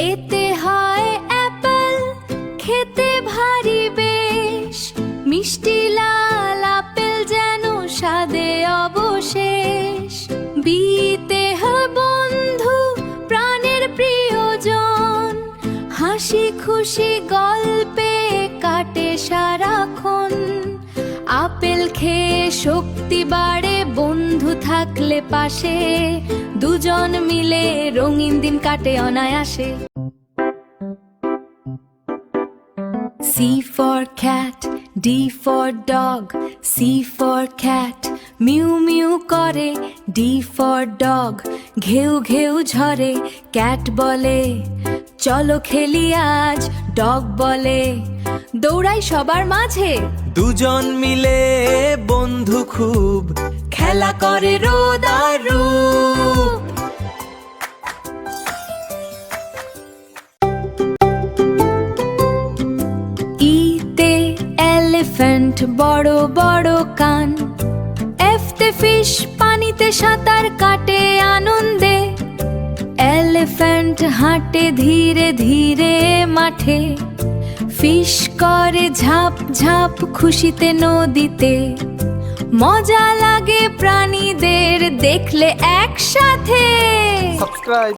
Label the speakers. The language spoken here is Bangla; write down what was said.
Speaker 1: এতে হয় অ্যাপল, খেতে ভারী বেশ, মিষ্টি লাল আপেল যেন স্বাদে অবশেষ। বিতে হয় বন্ধু, প্রাণের প্রিয়জন, হাসি খুশি গল্পে কাটে সারাক্ষণ। আপেল খেয়ে শক্তি বাড়ে, বন্ধু থাকলে পাশে, দুজন মিলে রঙিন দিন কাটে অনায়াসে। C for cat, D for dog, C for cat, mu mu করে, D for dog, ঘেউ ঘেউ ঝরে, ক্যাট বলে চলো খেলি আজ, ডগ বলে দৌড়াই সবার মাঝে।
Speaker 2: দুজন মিলে বন্ধু খুব,
Speaker 1: খেলা করে রোদ আর রূপ। ইতে এলিফ্যান্ট, বড় বড় কান, এফতে ফিশ, পানিতে সাঁতার কাটে আনন্দে। এলিফ্যান্ট হাঁটে ধীরে ধীরে মাঠে, ফিশ করে ঝাঁপ ঝাঁপ খুশিতে নদীতে। মজা লাগে প্রাণীদের দেখলে একসাথে।
Speaker 3: সাবস্ক্রাইব।